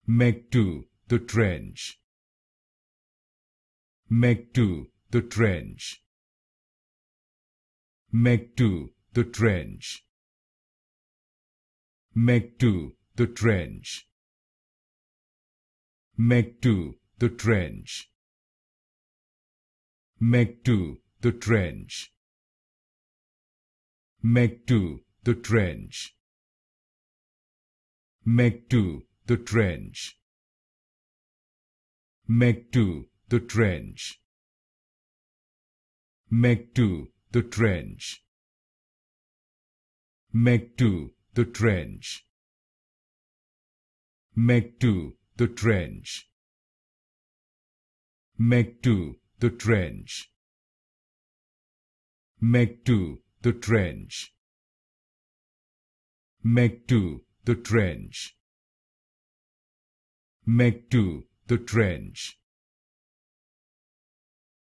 MEG2, the trench. MEG2, the trench. MEG2, the trench. MEG2, the trench. MEG2, the trench. MEG2, the trench. MEG2, the trench. MEG2, the trench. MEG2, the trench. MEG2, the trench. MEG2, the trench. MEG2, the trench. MEG2, the trench. MEG2, the trench. MEG2, the trench. MEG2, the trench.